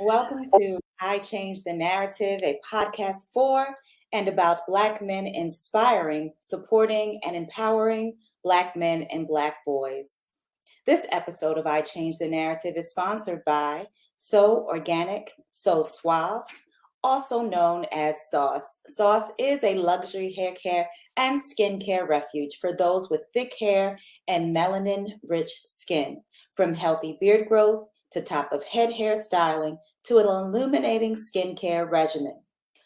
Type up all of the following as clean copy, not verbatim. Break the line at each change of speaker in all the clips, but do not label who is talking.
Welcome to I Change the Narrative, a podcast for and about Black men inspiring, supporting, and empowering Black men and Black boys. This episode of I Change the Narrative is sponsored by So Organic, So Suave, also known as Sauce. Sauce is a luxury hair care and skincare refuge for those with thick hair and melanin-rich skin. From healthy beard growth to top of head hair styling to an illuminating skincare regimen.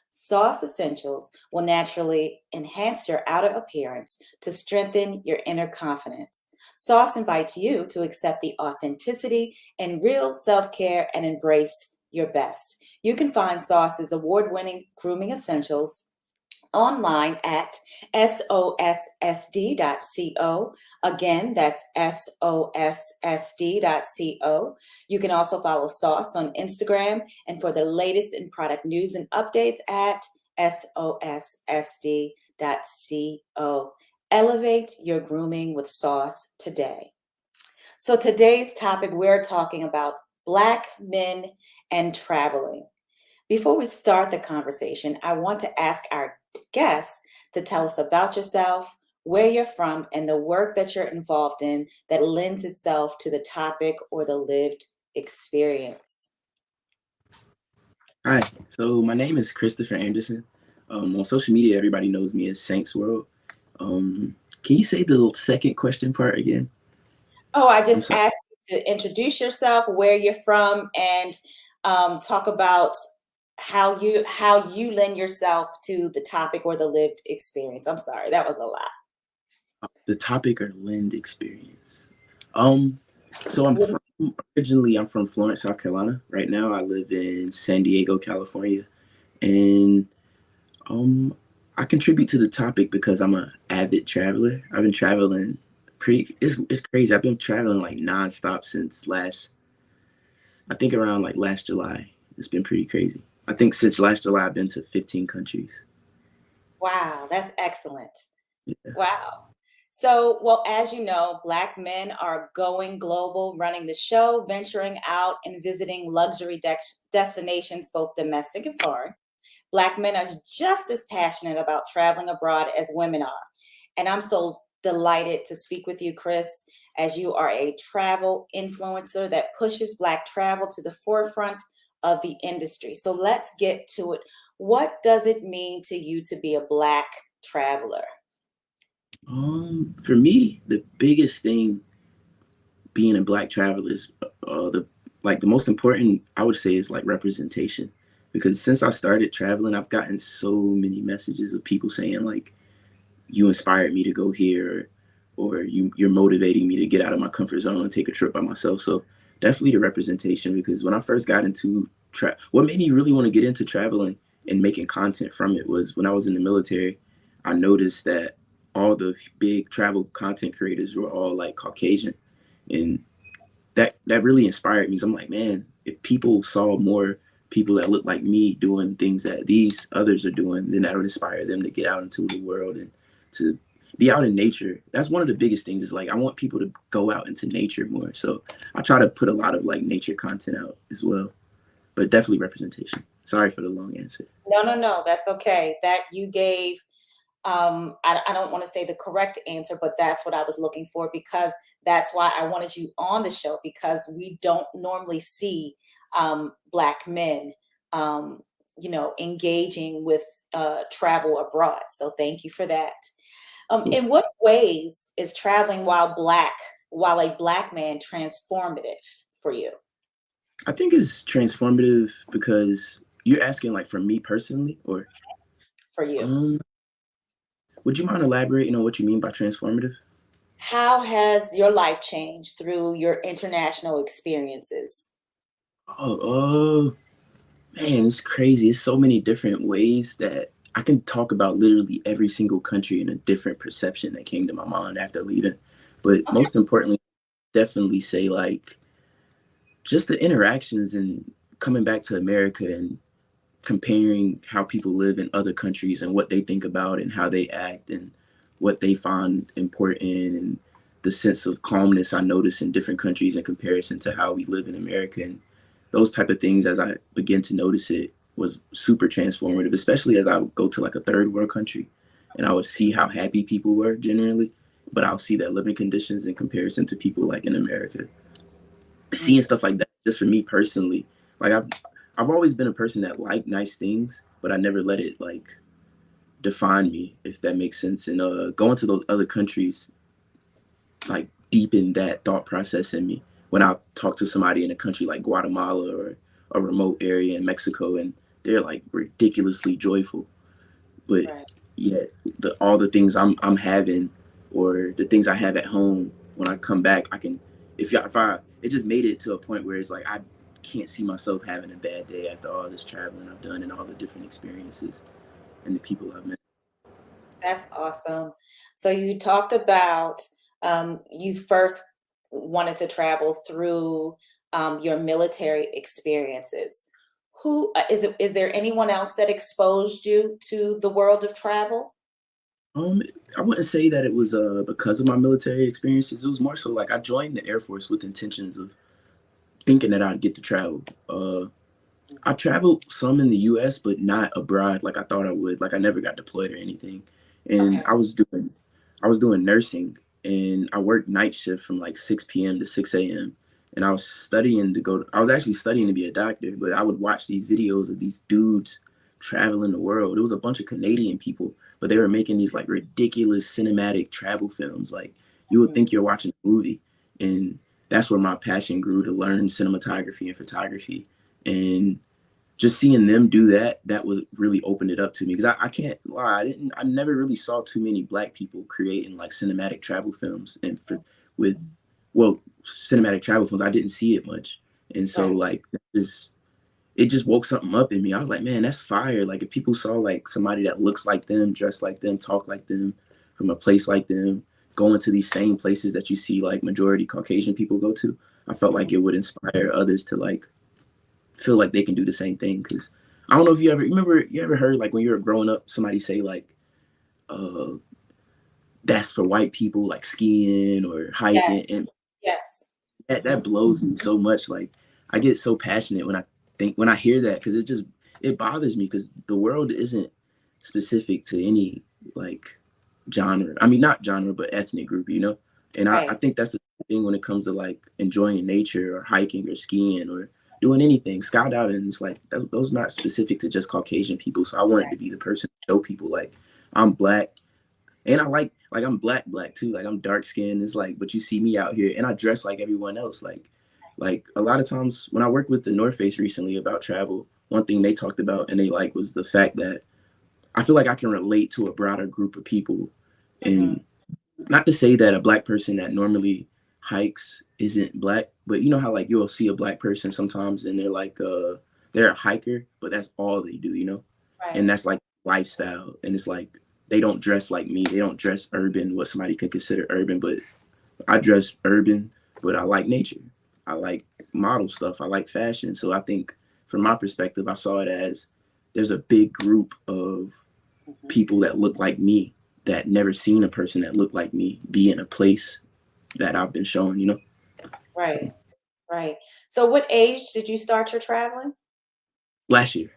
Sauce Essentials will naturally enhance your outer appearance to strengthen your inner confidence. Sauce invites you to accept the authenticity and real self-care and embrace your best. You can find Sauce's award-winning grooming essentials online at sossd.co. Again, that's sossd.co. You can also follow Sauce on Instagram and for the latest in product news and updates at sossd.co. Elevate your grooming with Sauce today. So today's topic, we're talking about Black men and traveling. Before we start the conversation, I want to ask our guests to tell us about yourself, where you're from, and the work that you're involved in that lends itself to the topic or the lived experience.
Hi, so my name is Christopher Anderson. On social media, everybody knows me as Saints World. Can you say the second question part again?
Oh, I just asked you to introduce yourself, where you're from, and talk about how you lend yourself to the topic or the lived experience. I'm sorry, that was a lot.
The topic or lend experience. So I'm from Florence, South Carolina. Right now, I live in San Diego, California, and I contribute to the topic because I'm an avid traveler. I've been traveling it's crazy. I've been traveling like nonstop since around last July. It's been pretty crazy. I think since last July, I've been to 15 countries.
Wow, that's excellent.
Yeah.
Wow. So, well, as you know, Black men are going global, running the show, venturing out and visiting luxury destinations, both domestic and foreign. Black men are just as passionate about traveling abroad as women are. And I'm so delighted to speak with you, Chris, as you are a travel influencer that pushes Black travel to the forefront of the industry. So let's get to it. What does it mean to you to be a Black traveler?
For me, the biggest thing being a Black traveler is the most important, I would say, is like representation. Because since I started traveling, I've gotten so many messages of people saying like, you inspired me to go here, or you're motivating me to get out of my comfort zone and take a trip by myself. So definitely the representation, because when I first got into what made me really want to get into traveling and making content from it was when I was in the military. I noticed that all the big travel content creators were all like Caucasian, and that really inspired me. So I'm like, man, if people saw more people that look like me doing things that these others are doing, then that would inspire them to get out into the world and to be out in nature. That's one of the biggest things, is like I want people to go out into nature more. So I try to put a lot of like nature content out as well, but definitely representation. Sorry for the long answer.
No, that's okay. That you gave, I don't want to say the correct answer, but that's what I was looking for, because that's why I wanted you on the show, because we don't normally see Black men, engaging with travel abroad. So thank you for that. In what ways is traveling while a Black man transformative for you?
I think it's transformative because you're asking like for me personally, or
For you.
Would you mind elaborating on what you mean by transformative?
How has your life changed through your international experiences?
Oh, man, it's crazy. It's so many different ways that I can talk about literally every single country in a different perception that came to my mind after leaving. But
Okay.
most importantly, definitely say like just the interactions and coming back to America and comparing how people live in other countries and what they think about and how they act and what they find important, and the sense of calmness I notice in different countries in comparison to how we live in America. And those type of things, as I begin to notice it, was super transformative, especially as I would go to like a third world country and I would see how happy people were generally, but I'll see their living conditions in comparison to people like in America. Seeing
Mm.
stuff like that, just for me personally, like I've always been a person that liked nice things, but I never let it like define me, if that makes sense. And going to those other countries like deepened that thought process in me. When I talk to somebody in a country like Guatemala or a remote area in Mexico, and they're like ridiculously joyful, but
Right.
yet all the things I'm having, or the things I have at home, when I come back, I can, if I it just made it to a point where it's like I can't see myself having a bad day after all this traveling I've done and all the different experiences and the people I've met.
That's awesome. So you talked about you first wanted to travel through your military experiences. Who is there anyone else that exposed you to the world of travel?
Um, I wouldn't say that it was because of my military experiences. It was more so like I joined the Air Force with intentions of thinking that I'd get to travel. I traveled some in the U.S., but not abroad like I thought I would. Like I never got deployed or anything, and
Okay.
I was doing nursing, and I worked night shift from like 6 p.m. to 6 a.m. And I was studying to go. I was actually studying to be a doctor, but I would watch these videos of these dudes traveling the world. It was a bunch of Canadian people, but they were making these like ridiculous cinematic travel films. Like you would
Mhm.
think you're watching a movie, and that's where my passion grew to learn cinematography and photography. And just seeing them do that, that was really opened it up to me, because I can't lie, I never really saw too many black people creating like cinematic travel films, and for with well cinematic travel films I didn't see it much. And so
Right.
like it just woke something up in me. I was like, man, that's fire. Like if people saw like somebody that looks like them, dressed like them, talk like them, from a place like them, going to these same places that you see like majority Caucasian people go to, I felt like
Mhm.
it would inspire others to like feel like they can do the same thing. Because I don't know if you ever heard like when you were growing up somebody say like uh that's for white people, like skiing or hiking,
Yes.
and
Yes.
that
Hmm.
blows me so much. Like I get so passionate when I hear that, because it bothers me, because the world isn't specific to any like genre. I mean, not genre, but ethnic group, you know? And I
Right.
think that's the thing when it comes to like enjoying nature or hiking or skiing or doing anything. Skydiving is like, those not specific to just Caucasian people. So I wanted to be the person to show people like I'm black, and I like I'm black too. Like I'm dark skinned. It's like, but you see me out here and I dress like everyone else. Like a lot of times when I worked with the North Face recently about travel, one thing they talked about and they like was the fact that I feel like I can relate to a broader group of people.
Hmm.
And not to say that a black person that normally hikes isn't black, but you know how like you'll see a black person sometimes and they're a hiker, but that's all they do, you know?
Right.
And that's like lifestyle. And it's like they don't dress like me. They don't dress urban, what somebody could consider urban, but I dress urban, but I like nature. I like model stuff. I like fashion. So I think from my perspective, I saw it as there's a big group of
Hmm.
people that look like me that never seen a person that looked like me be in a place that I've been shown, you know?
Right.
So
Right. So what age did you start your traveling?
last year,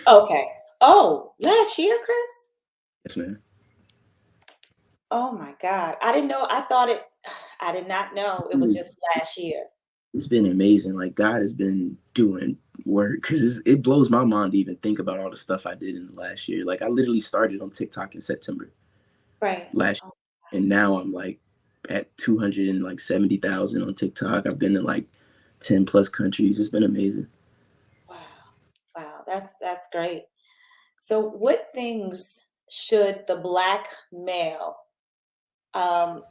Okay. Oh, last year, Chris?
yes, man.
Oh my God. I didn't know. I thought it, I did not know it was
Dude,
just last year.
it's been amazing. Like God has been doing work, because it blows my mind to even think about all the stuff I did in the last year. Like I literally started on TikTok in September
Right.
last
Oh,
year, and now I'm like at 270,000 on TikTok. I've been in like 10 plus countries. It's been amazing.
wow. Wow. That's great. So what things should the Black male um,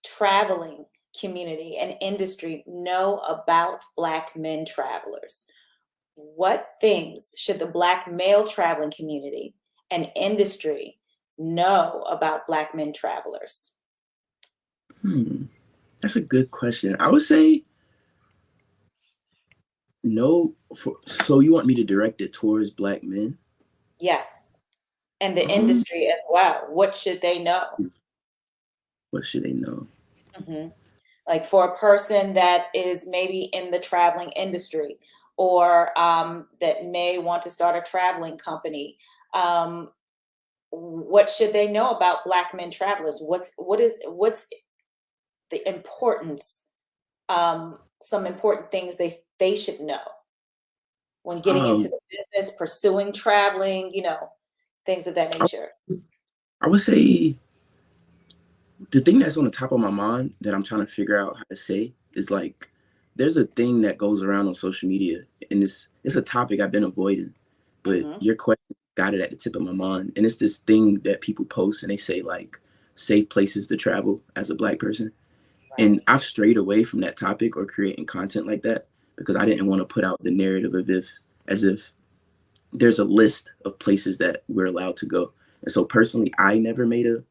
traveling community and industry know about Black men travelers? What things should the Black male traveling community and industry know about Black men travelers?
Hmm, that's a good question. I would say no. So you want me to direct it towards black men?
Yes. And the
Um,
industry as well. What should they know?
what should they know?
Mhm. Like for a person that is maybe in the traveling industry or that may want to start a traveling company, what should they know about Black men travelers? What's the importance? Some important things they should know when getting into
Um,
the business, pursuing traveling, things of that
I,
nature.
I would say the thing that's on the top of my mind that I'm trying to figure out how to say is like, there's a thing that goes around on social media, and it's a topic I've been avoiding, but
Hmm.
your question got it at the tip of my mind, and it's this thing that people post and they say like safe places to travel as a Black person, and
Right,
I've strayed away from that topic or creating content like that because I
right,
didn't want to put out the narrative of if as if there's a list of places that we're allowed to go. And so personally, I never made a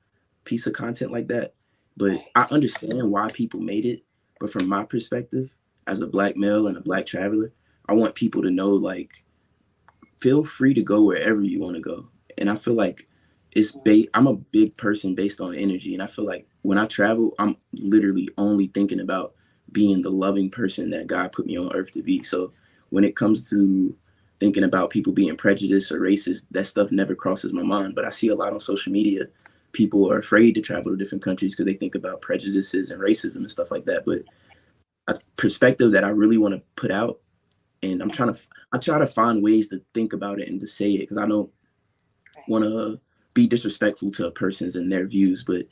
piece of content like that, but
right,
I understand why people made it. But from my perspective, as a Black male and a Black traveler, I want people to know like feel free to go wherever you want to go. And I feel like I'm a big person based on energy, and I feel like when I travel, I'm literally only thinking about being the loving person that God put me on earth to be. So when it comes to thinking about people being prejudiced or racist, that stuff never crosses my mind. But I see a lot on social media. People are afraid to travel to different countries because they think about prejudices and racism and stuff like that. But a perspective that I really want to put out, and I try to find ways to think about it and to say it because I don't
right,
want to be disrespectful to a person's and their views, but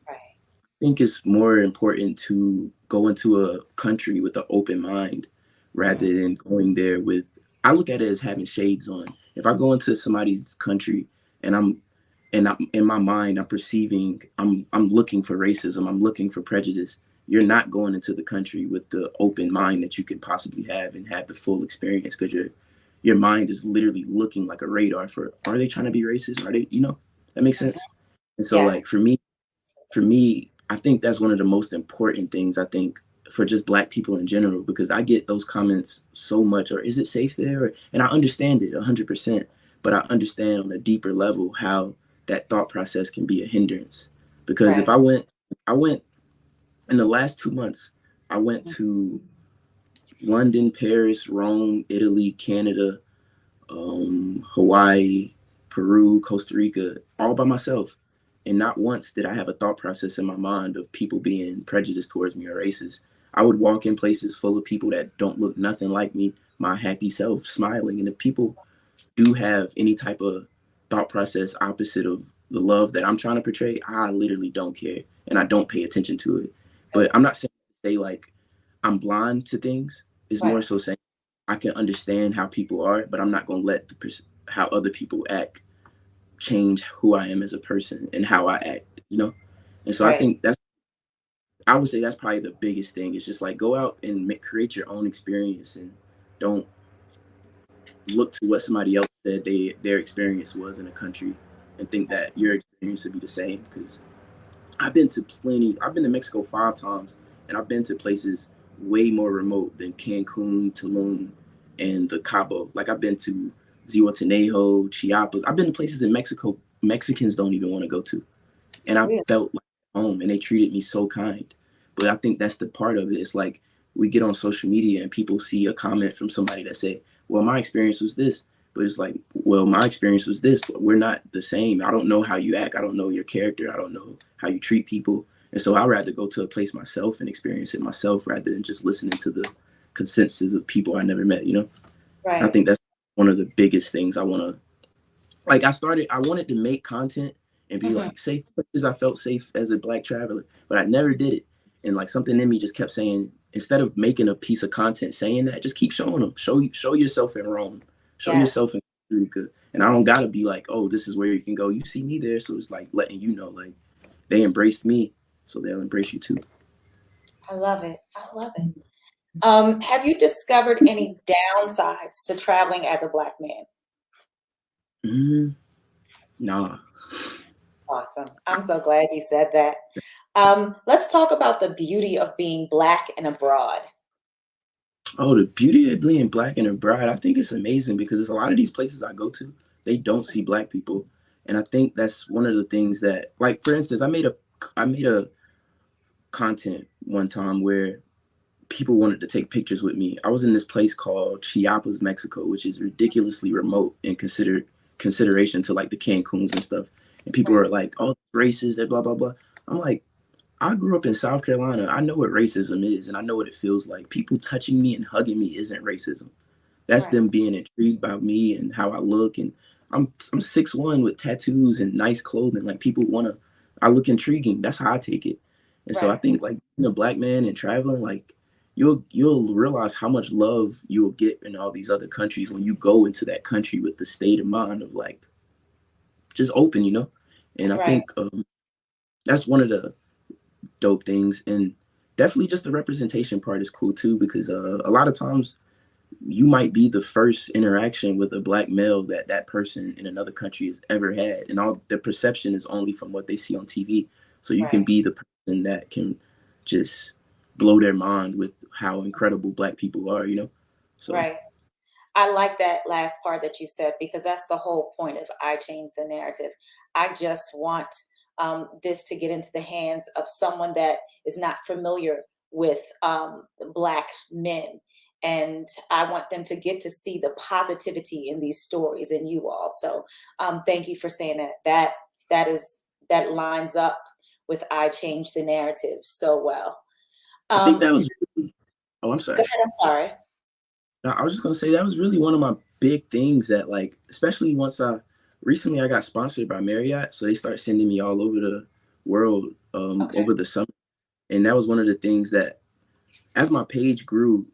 right.
I think it's more important to go into a country with an open mind rather
Mm,
than going there with. I look at it as having shades on. If I go into somebody's country and I'm in my mind, I'm perceiving, I'm looking for racism, I'm looking for prejudice. You're not going into the country with the open mind that you can possibly have and have the full experience because your mind is literally looking like a radar for, are they trying to be racist? Are they, that makes
mhm.
sense. And so
Yes.
like for me, I think that's one of the most important things I think for just Black people in general, because I get those comments so much, or is it safe there? And I understand it 100%, but I understand on a deeper level how that thought process can be a hindrance. Because if
Right.
I went in the last 2 months, I went
Mhm.
to London, Paris, Rome, Italy, Canada, Hawaii, Peru, Costa Rica, all by myself. And not once did I have a thought process in my mind of people being prejudiced towards me or racist. I would walk in places full of people that don't look nothing like me, my happy self, smiling. And if people do have any type of thought process opposite of the love that I'm trying to portray, I literally don't care and I don't pay attention to it. But
Good.
I'm not saying to say like I'm blind to things. It's more
Right.
so saying I can understand how people are, but I'm not going to let how other people act change who I am as a person and how I act. And so I
Right.
think I would say that's probably the biggest thing. Is just like go out and create your own experience and don't look to what somebody else said their experience was in a country and think that your experience would be the same. Because I've been to Mexico 5 times, and I've been to places way more remote than Cancun, Tulum, and the Cabo. Like I've been to Zihuatanejo, Chiapas. I've been to places in Mexico Mexicans don't even want to go to, and I
Really.
felt like home, and they treated me so kind. But I think that's the part of it. It's like we get on social media and people see a comment from somebody that say, "Well, my experience was this," but it's like, "Well, my experience was this," but we're not the same. I don't know how you act. I don't know your character. I don't know how you treat people, and so I'd rather go to a place myself and experience it myself rather than just listening to the consensus of people I never met. And I
Right.
think that's one of the biggest things I want to like. I wanted to make content and be
Hmm.
like safe places I felt safe as a Black traveler, but I never did it. And like something in me just kept saying, instead of making a piece of content saying that, just keep showing them. Show yourself in Rome, show
Yes.
yourself in Costa Rica. And I don't gotta be like, oh, this is where you can go. You see me there, so it's like letting you know, like they embraced me, so they'll embrace you too.
I love it. I love it. Have you discovered any downsides to traveling as a Black man?
Mm, nah.
Awesome. I'm so glad you said that. Let's talk about the beauty of being Black and abroad.
Oh, the beauty of being Black and a bride, I think it's amazing because there's a lot of these places I go to, they don't see Black people, and I think that's one of the things that, like, for instance, I made a content one time where people wanted to take pictures with me. I was in this place called Chiapas, Mexico, which is ridiculously remote in consideration to like the Cancuns and stuff. And people
Right.
are like, "Oh, racist," that blah blah blah. I'm like, I grew up in South Carolina. I know what racism is, and I know what it feels like. People touching me and hugging me isn't racism. That's
Right.
them being intrigued by me and how I look. And I'm 6'1" with tattoos and nice clothing. Like people wanna, I look intriguing. That's how I take it. And so I
Right.
think like being a black man and traveling, like you'll realize how much love you'll get in all these other countries when you go into that country with the state of mind of like just open, you know. And I
Right.
think that's one of the dope things. And definitely just the representation part is cool too, because a lot of times you might be the first interaction with a black male that that person in another country has ever had, and all the perception is only from what they see on TV. So you can
Right.
be the person that can just blow their mind with how incredible black people are, you know. So
Right. I like that last part that you said because that's the whole point of I Change the Narrative. I just want this to get into the hands of someone that is not familiar with Black men. And I want them to get to see the positivity in these stories in you all. So thank you for saying that. That is that lines up with I Change the Narrative so well.
I think that
So,
was really, oh, I'm
go
sorry.
ahead. I'm sorry.
I was just gonna say that was really one of my big things that like, especially once I recently I got sponsored by Marriott, so they start sending me all over the world
Okay.
over the summer, and that was one of the things that as my page grew,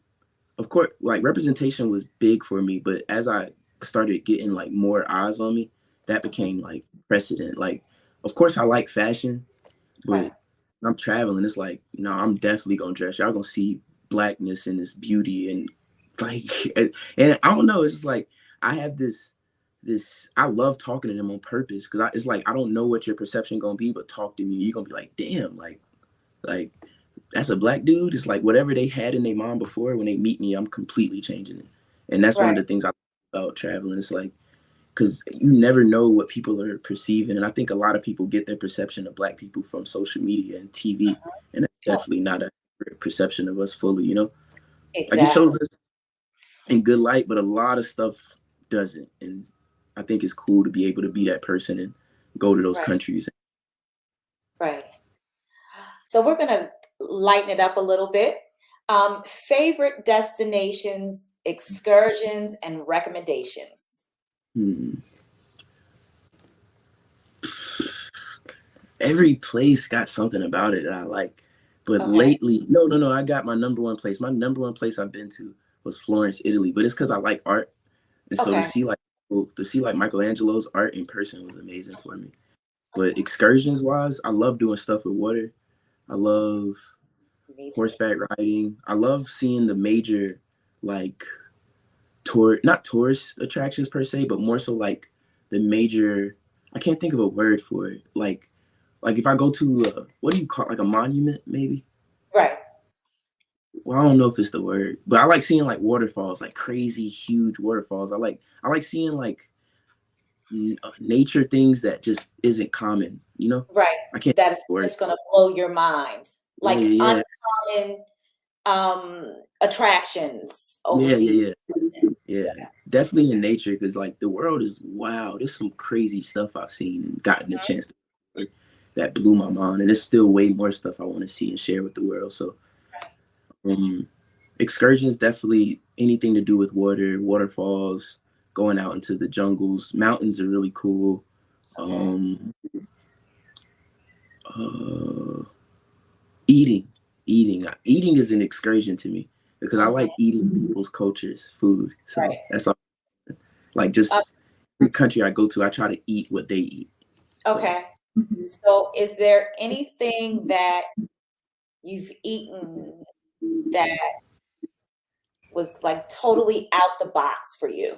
of course, like representation was big for me, but as I started getting like more eyes on me, that
Mhm.
became like precedent. Like, of course, I like fashion, but
Right.
I'm traveling. It's like, no, I'm definitely gonna dress. Y'all gonna see blackness and this beauty and like, and I don't know. It's just like I have this. I love talking to them on purpose because it's like I don't know what your perception gonna be, but talk to me. You're gonna be like, damn, like that's a black dude. It's like whatever they had in their mind before, when they meet me, I'm completely changing it. And that's one of
Right.
the things I love about traveling. It's like, because you never know what people are perceiving. And I think a lot of people get their perception of black people from social media and TV. And that's
Oh,
definitely not a perception of us fully, you know? Like it
exactly.
shows us in good light, but a lot of stuff doesn't. And I think it's cool to be able to be that person and go to those
Right.
countries.
Right. So we're going to lighten it up a little bit. Favorite destinations, excursions, and recommendations.
Hmm. Every place got something about it that I like. But
Okay.
lately, no, I got my number one place. My number one place I've been to was Florence, Italy. But it's because I like art, and so
Okay.
to see like Michelangelo's art in person was amazing for me. But
Mhm.
excursions wise, I love doing stuff with water. I love
Me too.
horseback riding. I love seeing the major like not tourist attractions per se, but more so like the major. I can't think of a word for it. Like if I go to what do you call it? Like a monument maybe?
Right.
Well, I don't know if it's the word, but I like seeing like waterfalls, like crazy huge waterfalls. I like seeing like nature things that just isn't common. You know,
Right.
I can't
That is
word.
just going to blow your mind.
Yeah,
Like
yeah,
uncommon attractions
yeah,
overseas.
yeah, yeah. Definitely in nature because like the world is wow. There's some crazy stuff I've seen and gotten a chance to that blew my mind, and there's still way more stuff I want to see and share with the world. So,
Right.
um, excursions definitely anything to do with water, waterfalls, going out into the jungles, mountains are really cool.
Okay.
Um, uh, eating, eating is an excursion to me because I
Mhm.
like eating people's cultures, food. So
Right.
that's all. Like
Uh,
just every country I go to, I try to eat what they eat. So
okay. So, is there anything that you've eaten that was like totally out the box for you?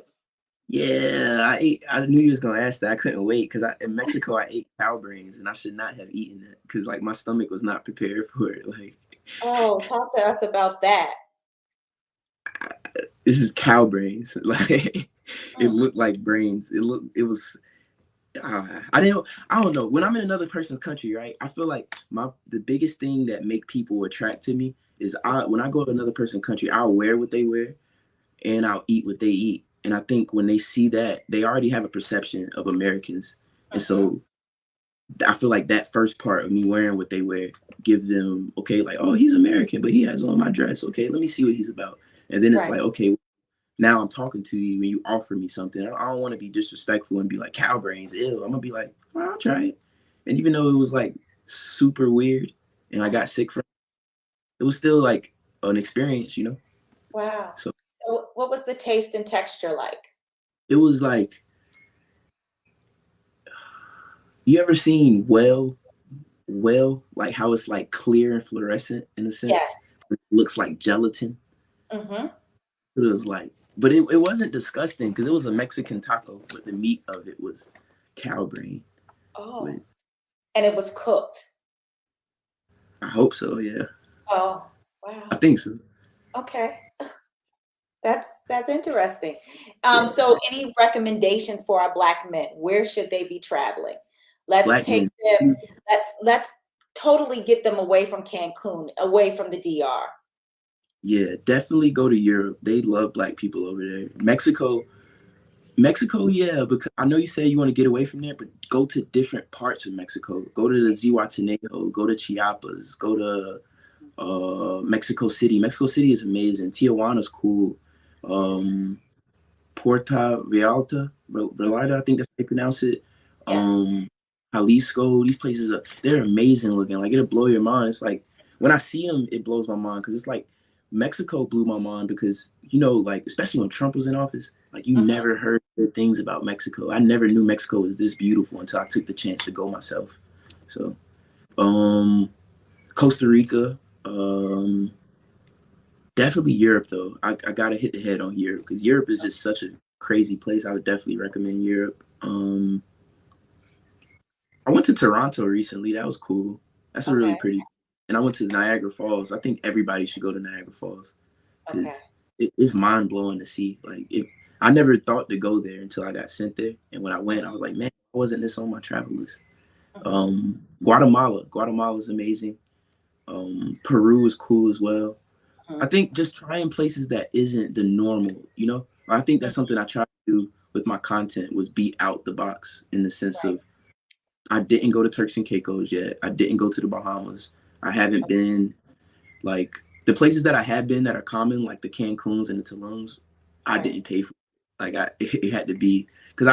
yeah, I ate. I knew you was gonna ask that. I couldn't wait because in Mexico I ate cow brains and I should not have eaten that because like my stomach was not prepared for it. Like
Oh, talk to us about that.
this is cow brains. Like it
Mm,
looked like brains. It was. I didn't. I don't know. When I'm in another person's country, right? I feel like the biggest thing that make people attract to me is when I go to another person's country, I'll wear what they wear and I'll eat what they eat. And I think when they see that, they already have a perception of Americans. And
Mm-hmm.
so I feel like that first part of me wearing what they wear give them, okay, like, oh, he's American, but he has on my dress. Okay, let me see what he's about. And then it's
Right.
like, okay, now I'm talking to you and you offer me something. I don't want to be disrespectful and be like, cow brains, ew. I'm gonna be like, well, I'll try it. And even though it was like super weird and I got sick from it, was still like an experience, you know?
Wow.
So
So, what was the taste and texture like?
it was like, you ever seen like how it's like clear and fluorescent in a
Yes.
sense? It looks like gelatin.
Mm-hmm.
So it was like, but it wasn't disgusting because it was a Mexican taco, but the meat of it was cow brain. But
Oh, and it was cooked.
I hope so, yeah.
Oh,
I
wow.
think so.
Okay. That's interesting.
Yeah.
So any recommendations for our Black men? Where should they be traveling? Let's
Black
take
men.
them, let's totally get them away from Cancun, away from the DR.
Yeah, definitely go to Europe. They love black people over there. Mexico, yeah, because I know you say you want to get away from there, but go to different parts of Mexico. Go to the Zihuatanejo, go to Chiapas, go to Mexico City. Mexico City is amazing. Tijuana's cool. Um, Puerto Vallarta, I think that's how you pronounce it.
Yes.
Um, Jalisco, these places they're amazing looking. Like it'll blow your mind. It's like when I see them, it blows my mind because it's like Mexico blew my mind because like especially when Trump was in office, like you
Hmm.
never heard good things about Mexico. I never knew Mexico was this beautiful until I took the chance to go myself. So, um, Costa Rica, definitely Europe though. I gotta hit the head on Europe because Europe is just such a crazy place. I would definitely recommend Europe. I went to Toronto recently. That was cool. That's a really
Okay.
pretty. And I went to Niagara Falls. I think everybody should go to Niagara Falls
Okay.
because it's mind blowing to see. Like I never thought to go there until I got sent there. And when I went, I was like, man, why wasn't this on my travel list?
Hmm.
Guatemala is amazing. Peru is cool as well. I
Hmm.
think just trying places that isn't the normal. I think that's something I try to do with my content was be out the box in the sense
Right.
of I didn't go to Turks and Caicos yet. I didn't go to the Bahamas. I haven't been like the places that I have been that are common, like the Cancuns and the Tulums. I
Right.
didn't pay for. Like it had to be because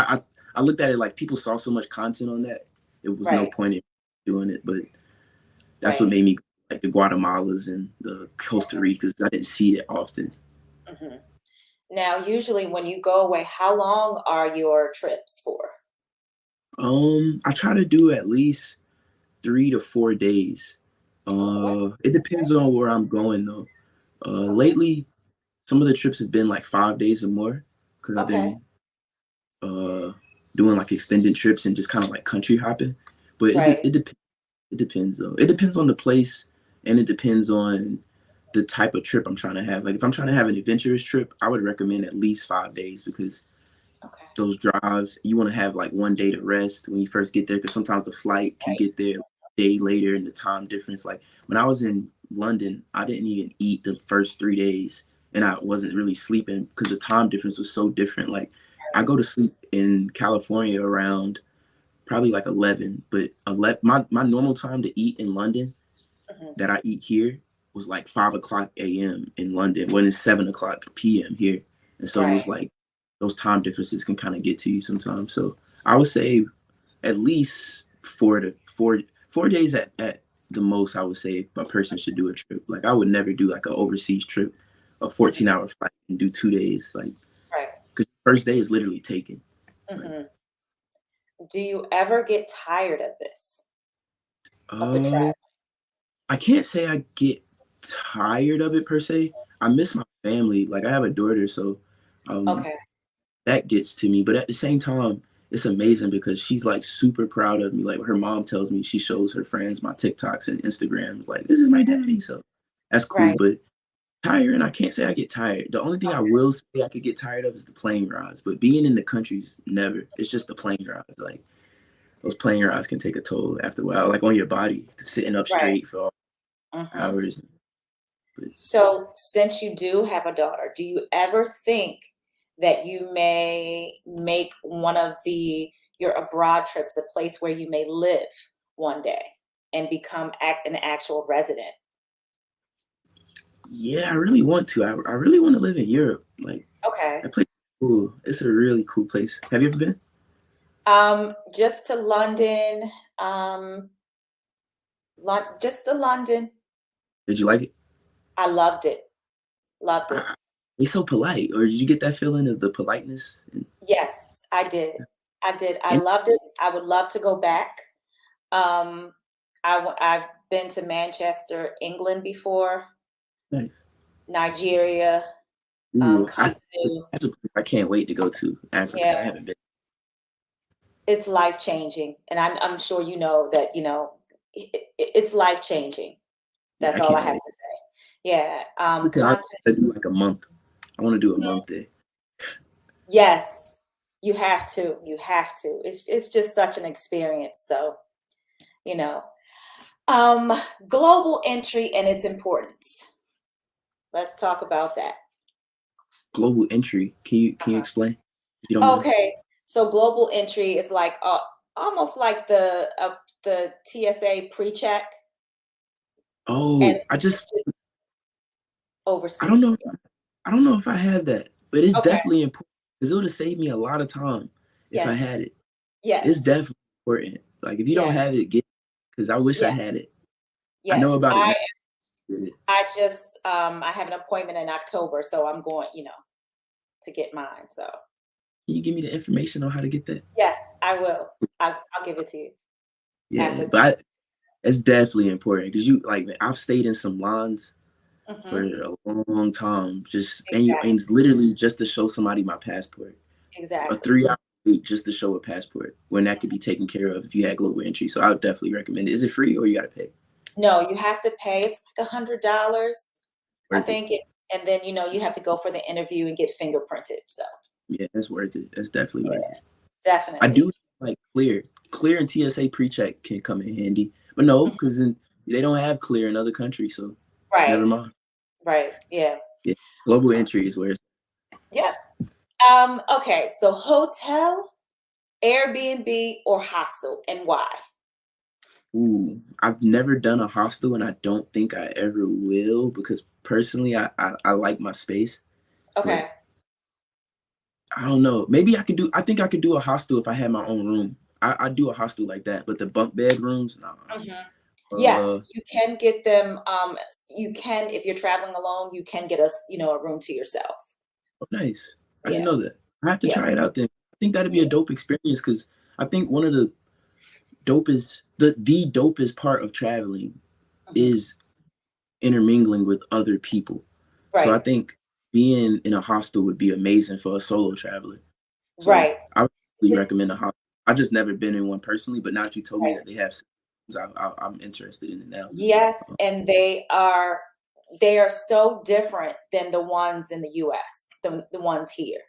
I looked at it like people saw so much content on that. It was no
Right.
point in doing it, but that's what
Right.
made me like the Guatemalas and the Costa Ricas. I didn't see it often.
Hmm. Now, usually when you go away, how long are your trips for?
I try to do at least 3 to 4 days.
Oh, wow.
It depends on where I'm going though.
Okay.
Lately, some of the trips have been like 5 days or more because I've
Okay.
been uh doing like extended trips and just kind of like country hopping. But
Right.
it depends though. It depends on the place and it depends on the type of trip I'm trying to have. Like if I'm trying to have an adventurous trip, I would recommend at least 5 days because
Okay.
those drives, you want to have like one day to rest when you first get there because sometimes the flight can
Right.
get there a day later and the time difference. Like when I was in London, I didn't even eat the first 3 days and I wasn't really sleeping because the time difference was so different. Like I go to sleep in California around probably like 11, but my normal time to eat in London
Hmm.
that I eat here was like 5 o'clock a.m. in London when it's 7 o'clock p.m. here. And so it
Right.
was like those time differences can kind of get to you sometimes. So I would say at least 4 days at the most. I would say a person should do a trip. Like I would never do like an overseas trip, a
Hmm.
14-hour flight and do 2 days. Like
Right.
because first day is literally taken. Like
Hmm. Do you ever get tired of this, of the
uh,
travel?
I can't say I get tired of it per se. I miss my family. Like I have a daughter, so um,
Okay.
that gets to me. But at the same time, it's amazing because she's like super proud of me. Like her mom tells me she shows her friends my TikToks and Instagrams. Like this is my daddy, so that's cool.
Right.
But tired, and I can't say I get tired. The only thing I
Okay.
will say I could get tired of is the plane rides. But being in the countries, never. It's just the plane rides. Like those plane rides can take a toll after a while, like on your body, sitting up
Right.
straight for
Hmm.
hours. But
So, since you do have a daughter, do you ever think that you may make one of your abroad trips a place where you may live one day and become an actual resident?
yeah, I really want to. I really want to live in Europe. Like
Okay.
that place is cool. It's a really cool place. Have you ever been?
Just to London, um, just to London.
Did you like it?
I loved it. Loved it.
I, they so polite. Or did you get that feeling of the politeness?
Yes, I did. I did. I
And
loved it. I would love to go back. Um, I've been to Manchester, England before,
nice.
Nigeria,
Ooh,
Cotonou.
that's a place I can't wait to go to Africa. I
Yeah,
haven't been.
it's life changing, and I'm sure you know that. It's life changing.
Yeah,
That's
I
all I
can't
have
wait.
to say. Yeah,
Africa, I
continent.
want to do like a month. I want to do a month there.
Yes, you have to. You have to. It's just such an experience. So you know, um, global entry and its importance. Let's talk about that.
Global entry. Can you
Uh-huh.
explain if you don't mind?
Okay, so global entry is like almost like the TSA pre-check, and
Oh,
it's just
I don't know.
overseas.
I don't know if I have that, but it's
Okay.
definitely important because it would have saved me a lot of time if I had
Yes.
it. It's
Yes.
definitely important. Like if you don't have
Yes.
it, get because I wish I
Yes.
had it. I know
Yes.
about it now.
I
Get it.
I just I have an appointment in October, so I'm going, to get mine. So
Can you give me the information on how to get that?
yes, I will. I'll give it to you
Yeah,
after.
it's definitely important because you like man, I've stayed in some lines for
Hmm.
a long time, just and
Exactly.
it's literally just to show somebody my passport. A
Exactly.
3 hour wait just to show a passport when that could be taken care of if you had global entry. So I would definitely recommend it. Is it free or you gotta pay?
No, you have to pay. It's like $100, I
Worth it.
think. And then you have to go for the interview and get fingerprinted. So
Yeah, that's worth it. That's definitely worth
yeah,
it. I
definitely.
do like clear and TSA pre-check can come in handy, but no,
Mhm.
because they don't have clear in other countries, so
Right.
never mind.
Right. Yeah.
Yeah, global entry is where it's.
Yeah. Okay. So hotel, Airbnb, or hostel, and why?
Ooh, I've never done a hostel, and I don't think I ever will because personally, I like my space, but
Okay.
I don't know. Maybe I could do. I think I could do a hostel if I had my own room. I do a hostel like that, but the bunk bed rooms, nah.
Mhm.
Uh,
Yes, you can get them. You can, if you're traveling alone, you can get a room to yourself.
oh, nice. I didn't
Yeah.
know that. I have to
Yeah.
try it out then. I think that'd be
Yeah.
a dope experience because I think one of the dopest part of traveling
Mhm.
is intermingling with other people. So I
Right.
think being in a hostel would be amazing for a solo traveler. So
Right.
I would really recommend a hostel. I've just never been in one personally, but now that you told me
Right.
that they have, I'm interested in it now.
Yes, and they are so different than the ones in the US, the ones here.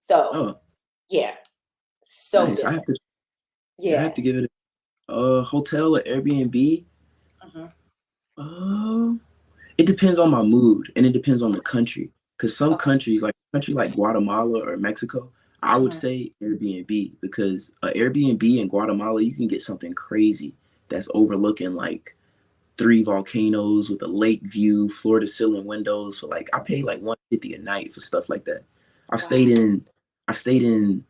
So,
Oh,
yeah, so
nice.
different.
I
Yeah.
have to give it a hotel or Airbnb.
Mhm.
Uh, it depends on my mood and it depends on the country. Because some
Okay.
countries, like a country like Guatemala or Mexico, I would
Mhm.
say Airbnb because Airbnb in Guatemala, you can get something crazy that's overlooking like three volcanoes with a lake view, floor to ceiling windows. So like I paid like 150 a night for stuff like that. I
Wow.
stayed in I stayed in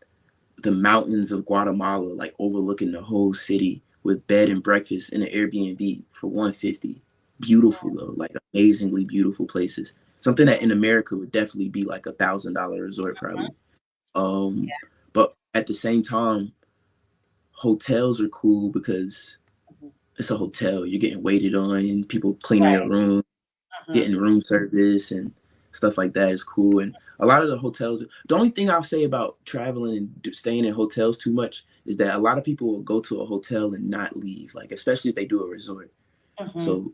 the mountains of Guatemala, like overlooking the whole city with bed and breakfast in an Airbnb for 150. Beautiful though, like amazingly beautiful places. Something that in America would definitely be like $1,000 resort
Mhm.
probably. Um, but at the same time, hotels are cool because
Mhm.
it's a hotel. You're getting waited on, people cleaning your
Right.
room,
Mhm.
getting room service and stuff like that is cool. And a lot of the hotels, the only thing I'll say about traveling and staying in hotels too much is that a lot of people will go to a hotel and not leave, like especially if they do a resort.
Mhm.
So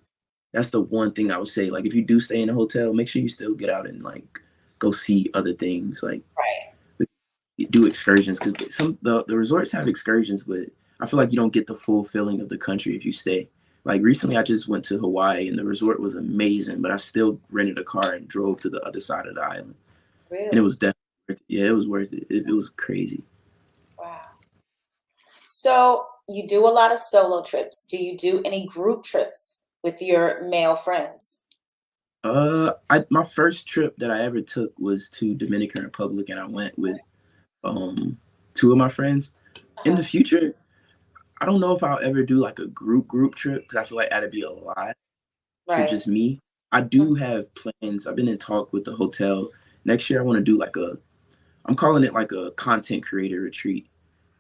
that's the one thing I would say. Like if you do stay in a hotel, make sure you still get out and like go see other things, like
Right.
do excursions because the resorts have excursions, but I feel like you don't get the full feeling of the country if you stay. Like recently, I just went to Hawaii and the resort was amazing, but I still rented a car and drove to the other side of the island, and it
Really?
was definitely worth it. Yeah, it was worth it. It was crazy.
Wow. So you do a lot of solo trips. Do you do any group trips with your male friends?
My first trip that I ever took was to Dominican Republic, and I went with um two of my friends. In the
Uh-huh.
future, I don't know if I'll ever do like a group trip because I feel like that'd be a lot for
Right.
just me. I do have plans. I've been in talk with the hotel. Next year, I want to do like I'm calling it like a content creator retreat.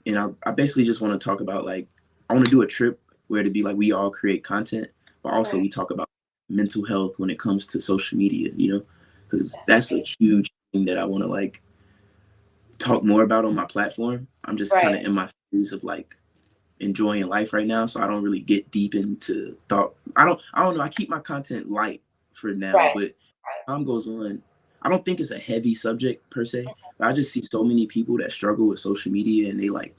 And I basically just want to talk about like, I want to do a trip where to be like, we all create content, but also
Right.
we talk about mental health when it comes to social media, because
That's
that's a
amazing.
huge thing that I want to like talk more about on my platform. I'm just kind
Right.
of in my phase of like enjoying life right now, so I don't really get deep into thought. I don't know. I keep my content light for now,
Right.
but
Right.
time goes on. I don't think it's a heavy subject per se, but I just see so many people that struggle with social media, and they like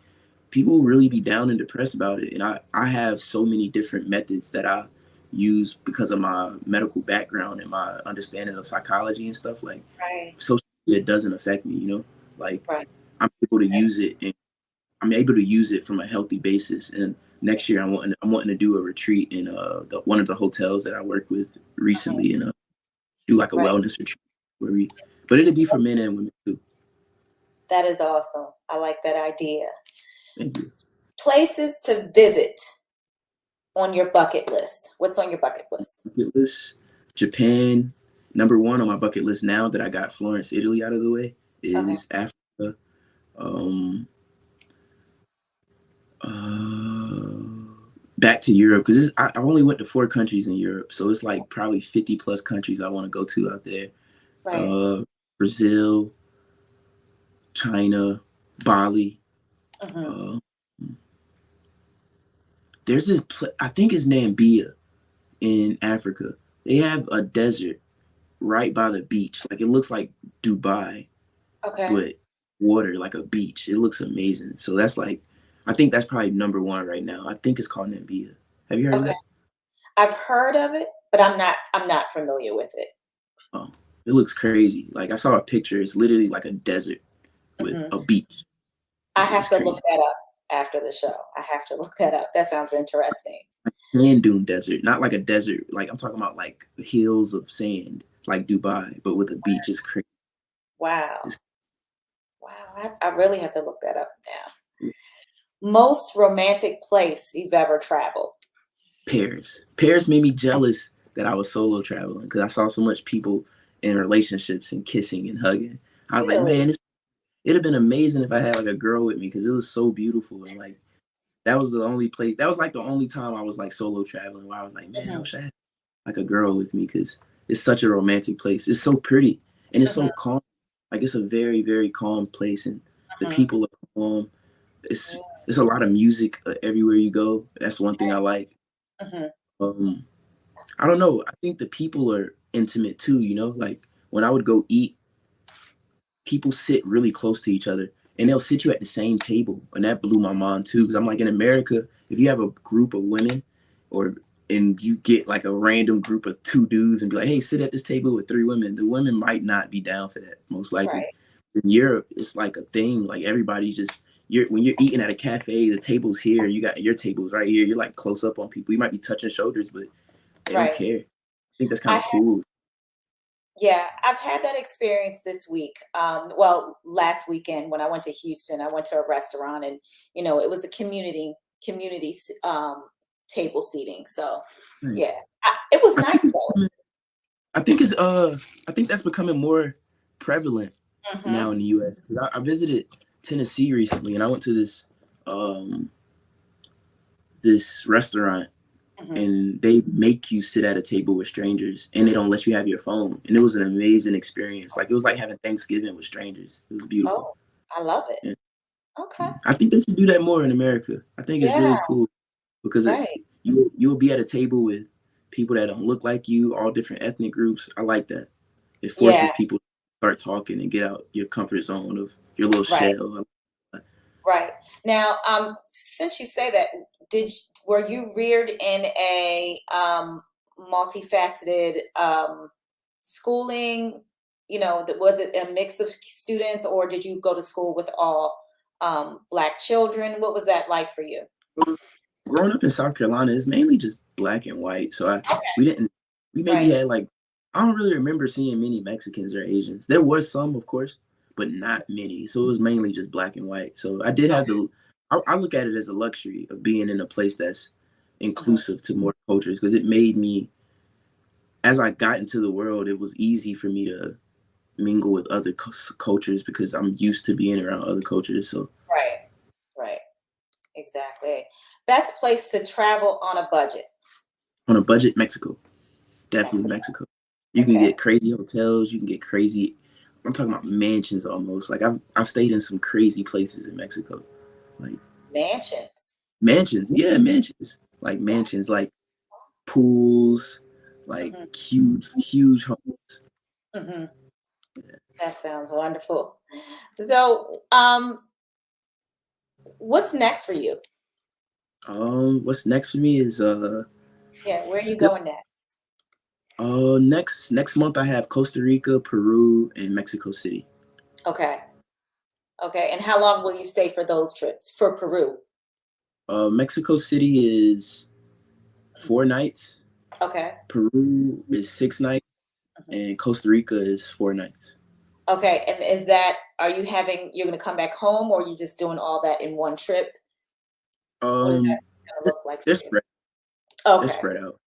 people really be down and depressed about it. And I have so many different methods that I use because of my medical background and my understanding of psychology and stuff. Like
Right.
social media doesn't affect me, like
Right.
I'm able to use it, and I'm able to use it from a healthy basis. And next year I'm wanting to do a retreat in one of the hotels that I worked with
Mhm.
recently, and do like a
Right.
wellness retreat where but it'll be for men and women too.
That is awesome. I like that idea.
Thank you.
Places to visit on your bucket list. What's on your bucket list?
Bucket list. Japan, number one on my bucket list now that I got Florence, Italy out of the way,
Okay.
is Africa. Um, uh, Back to Europe because I only went to 4 countries in Europe, so it's like probably 50 plus countries I want to go to out there.
Right.
Uh, Brazil, China, Bali.
Hmm.
Uh, there's I think it's Namibia in Africa. They have a desert right by the beach. Like it looks like Dubai,
Okay.
but water like a beach. It looks amazing. So that's like, I think that's probably number one right now. I think it's called Namibia. Have you heard of
Okay.
that?
I've heard of it, but I'm not familiar with it.
Oh, it looks crazy. Like I saw a picture. It's literally like a desert with
Hmm.
a beach.
I
Like
have
it's
to look
crazy.
that up after the show. I have to look that up. That sounds interesting.
Like sand dune desert, not like a desert. Like I'm talking about like hills of sand, like Dubai, but with a beach. It's crazy.
Wow.
It's
Wow. I really have to look that up now. Most romantic place you've ever traveled?
Paris. Paris made me jealous that I was solo traveling because I saw so much people in relationships and kissing and hugging. I was like,
Really?
man, it'd have been amazing if I had like a girl with me because it was so beautiful, and like that was the only place. That was like the only time I was like solo traveling where I was like, man, I
Hmm.
wish I had like a girl with me because it's such a romantic place. It's so pretty and it's so
Hmm.
calm. Like it's a very very calm place, and the
Hmm.
people are calm. It's
Yeah.
it's a lot of music everywhere you go. That's one thing I like.
Hmm.
Um,
That's
I don't know. I think the people are intimate too. Like when I would go eat, people sit really close to each other and they'll sit you at the same table, and that blew my mind too because I'm like, in America, if you have a group of women or and you get like a random group of 2 dudes and be like, hey, sit at this table with 3 women, the women might not be down for that most likely.
right.
In Europe it's like a thing, like everybody's just, when you're eating at a cafe, the table's here, you got your tables right here, you're like close up on people, you might be touching shoulders, but they don't
Right.
care. I think that's kind
I
of cool.
Yeah, I've had that experience this week. Well, last weekend when I went to Houston, I went to a restaurant, and it was a community table seating. So, yeah,
Nice.
it was
I
nice
think
though.
I think it's I think that's becoming more prevalent now
Hmm.
in the US. 'Cause I visited Tennessee recently and I went to this restaurant,
Hmm.
and they make you sit at a table with strangers and they don't let you have your phone. And it was an amazing experience. Like it was like having Thanksgiving with strangers. It was beautiful.
Oh, I love it.
Yeah.
Okay.
I think they should do that more in America. I think it's
Yeah.
really cool because
Right.
you will be at a table with people that don't look like you, all different ethnic groups. I like that. It
Yeah.
forces people to start talking and get out your comfort zone of your little
Right.
shell.
Right. Now, since you say that, did were you reared in a multifaceted schooling? Was it a mix of students, or did you go to school with all Black children? What was that like for you?
Growing up in South Carolina is mainly just black and white. So
Okay.
we didn't we maybe
Right.
had like, I don't really remember seeing many Mexicans or Asians. There was some, of course, but not many. So it was mainly just black and white. So I did have I look at it as a luxury of being in a place that's
Mhm.
inclusive to more cultures, because it made me, as I got into the world, it was easy for me to mingle with other cultures because I'm used to being around other cultures. So
Right. Right. Exactly. Best place to travel on a budget?
on a budget, Mexico. Definitely
Mexico.
Mexico. You can
Okay.
get crazy hotels. You can get crazy. I'm talking about mansions almost. Like I've stayed in some crazy places in Mexico. Like
Mansions.
mansions, yeah, mansions. Like
Yeah.
mansions, like pools, like
Hmm.
huge homes.
Hmm. That sounds wonderful. So, what's next for you?
What's next for me is
Yeah, where are you
still
going next?
next month I have Costa Rica, Peru, and Mexico City.
Okay. Okay. And how long will you stay for those trips for Peru?
Mexico City is 4 nights.
Okay.
Peru is 6 nights,
Mhm.
and Costa Rica is 4 nights.
Okay. And you're going to come back home, or are you just doing all that in one trip? What is that
Um,
going to look like for
they're
you?
spread. They're
Okay.
spread out.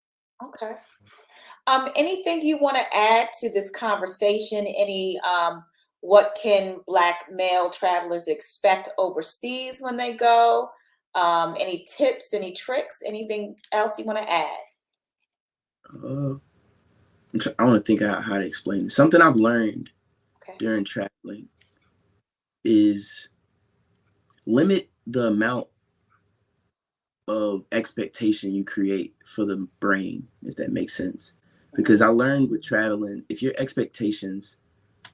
Okay. Anything you want to add to this conversation? What can Black male travelers expect overseas when they go? Any tips, any tricks, anything else you want to add?
Uh, I want to think out how to explain it. Something I've learned
Okay.
during traveling is limit the amount of expectation you create for the brain, if that makes sense. Because
Mhm.
I learned with traveling, if your expectations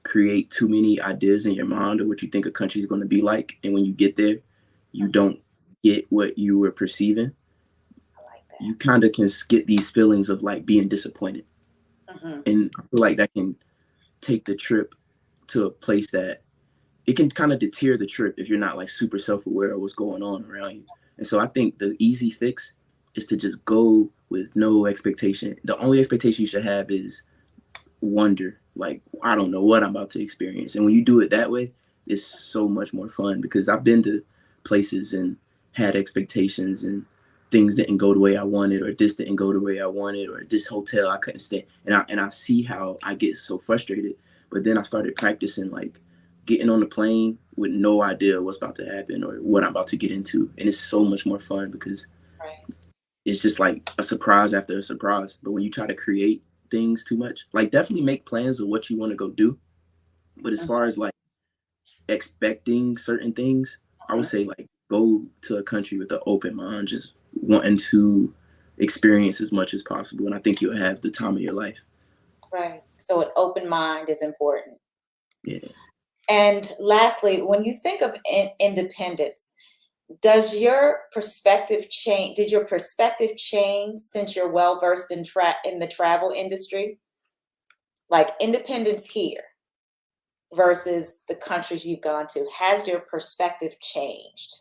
create too many ideas in your mind of what you think a country is going to be like, and when you get there, you
Mhm.
don't get what you were perceiving,
I like
you kind of can get these feelings of like being disappointed.
that. Hmm.
And I feel like that can take the trip to a place that it can kind of deter the trip if you're not like super self-aware of what's going on around you. And so I think the easy fix is to just go with no expectation. The only expectation you should have is wonder, like I don't know what I'm about to experience. And when you do it that way, it's so much more fun, because I've been to places and had expectations, and things didn't go the way I wanted, or this didn't go the way I wanted, or this hotel I couldn't stay. And I see how I get so frustrated. But then I started practicing, like getting on the plane with no idea what's about to happen or what I'm about to get into. And it's so much more fun because
Right.
it's just like a surprise after a surprise. But when you try to create things too much, like definitely make plans of what you want to go do. But as far
Mhm.
as like expecting certain things, I would
Mhm.
say like go to a country with an open mind, just wanting to experience as much as possible. And I think you'll have the time of your life.
Right. So an open mind is important.
Yeah.
And lastly, when you think of independence, does your perspective change? Did your perspective change since you're well versed in the travel industry? Like independence here versus the countries you've gone to, has your perspective changed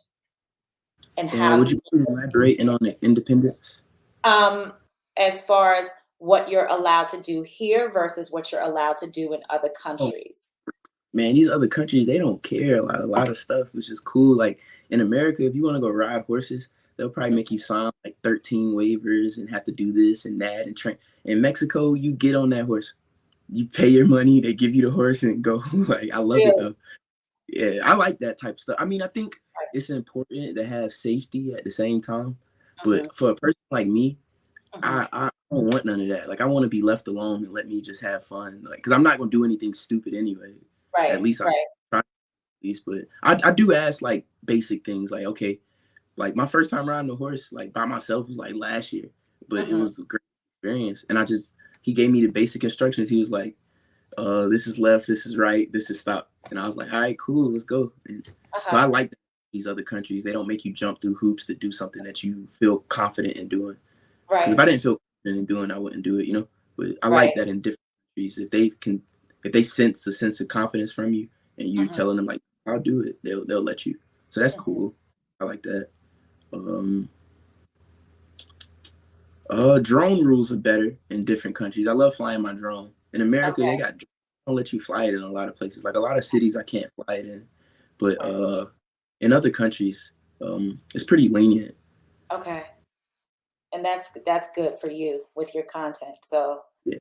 and how
Would
you
you please elaborate on the independence?
um as far as what you're allowed to do here versus what you're allowed to do in other
Oh
countries?
man, these other countries, they don't care a lot of stuff, which is cool. Like in America, if you want to go ride horses, they'll probably make you sign like 13 waivers and have to do this and that and train. In Mexico, you get on that horse, you pay your money, they give you the horse and go. Like I love it
Really?
though. Yeah, I like that type of stuff. I mean, I think it's important to have safety at the same time,
Mhm.
but for a person like me,
Mhm.
I don't want none of that. Like I want to be left alone and let me just have fun. Like, because I'm not gonna do anything stupid anyway.
Right,
At least I
right.
try, at least. But I do ask like basic things. Like, okay, like my first time riding a horse like by myself was like last year, but it
Mhm.
was a great experience. And he gave me the basic instructions. He was like, this is left, this is right, this is stop. And I was like, all right, cool, let's go. And so
Uh-huh.
I like that. these other countries, they don't make you jump through hoops to do something that you feel confident in doing. Because
Right.
if I didn't feel confident in doing, I wouldn't do it, you know. But I
Right.
like that in different countries, if they sense a sense of confidence from you, and you
Mhm.
telling them like, "I'll do it," they'll let you. So that's
Mhm.
cool. I like that. Um, Drone rules are better in different countries. I love flying my drone. In America,
Okay.
they don't let you fly it in a lot of places. Like a lot of cities, I can't fly it in, but
Right.
in other countries, it's pretty lenient.
Okay. And that's good for you with your content. So
Yeah.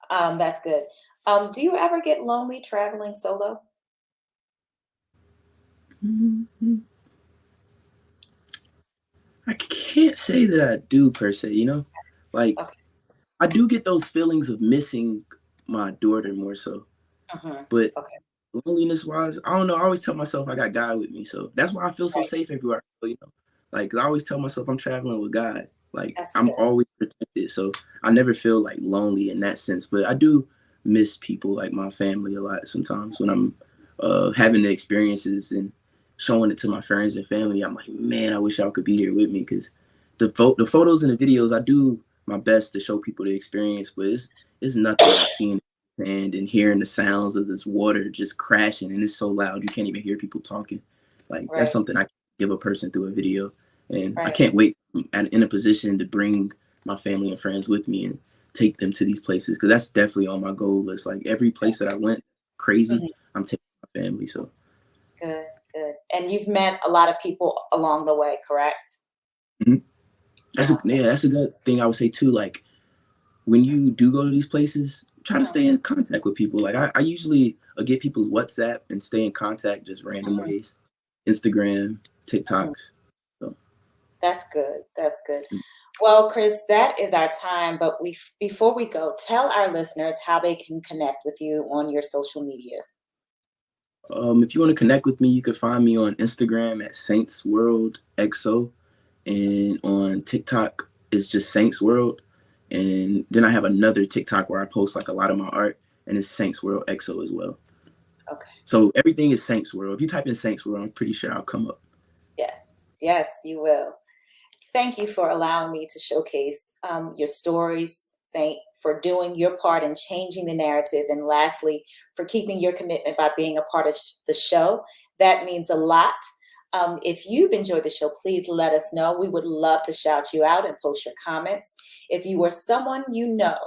that's good. Do you ever get lonely traveling solo?
Mhm. I can't say that I do per se. You know, like
Okay.
I do get those feelings of missing my daughter more so,
Hmm.
but
Okay.
loneliness wise, I don't know. I always tell myself I got God with me, so that's why I feel so
Right.
safe everywhere I go. You know, like I always tell myself I'm traveling with God. Like
That's
I'm
good.
always protected, so I never feel like lonely in that sense. But I do miss people like my family a lot sometimes when I'm having the experiences and showing it to my friends and family. I'm like, man, I wish y'all could be here with me because the photos and the videos I do my best to show people the experience, but it's nothing like seeing and hearing the sounds of this water just crashing, and it's so loud you can't even hear people talking. Like that's
Right.
something I can give a person through a video, and I
Right.
can't wait in a position to bring my family and friends with me and take them to these places because that's definitely on my goal list. Like every place that I went, crazy,
Mhm.
I'm taking my family. So
Good. Good. And you've met a lot of people along the way, correct?
mhm.
Awesome.
That's a good thing I would say too. Like when you do go to these places, try to
Mhm.
stay in contact with people. Like I usually get people's WhatsApp and stay in contact just random
Mhm.
ways, Instagram,
Mhm.
TikToks. So
That's good. That's good.
mm.
Well, Chris, that is our time. But before we go, tell our listeners how they can connect with you on your social media.
If you want to connect with me, you can find me on Instagram at Saints World XO, and on TikTok it's just Saints World. And then I have another TikTok where I post like a lot of my art, and it's Saints World XO as well.
Okay.
So everything is Saints World. If you type in Saints World, I'm pretty sure I'll come up.
Yes. Yes, you will. Thank you for allowing me to showcase your stories, Saint, for doing your part in changing the narrative, and lastly, for keeping your commitment by being a part of the show. That means a lot. If you've enjoyed the show, please let us know. We would love to shout you out and post your comments. If you or someone you know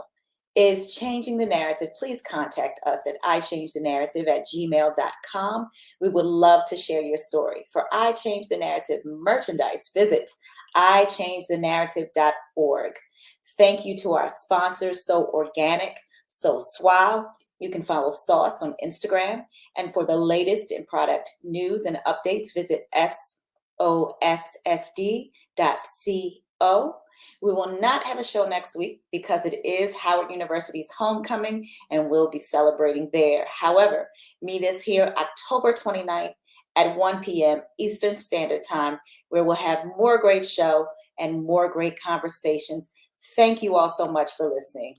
is changing the narrative, please contact us at iChangeTheNarrative@gmail.com. We would love to share your story. For I Change the Narrative merchandise, visit iChangeTheNarrative.org. Thank you to our sponsors, So Organic, So Suave. You can follow Sauce on Instagram. And for the latest in product news and updates, visit sossd.co. We will not have a show next week because it is Howard University's homecoming and we'll be celebrating there. However, meet us here October 29th at 1 p.m. Eastern Standard Time, where we'll have more great show and more great conversations. Thank you all so much for listening.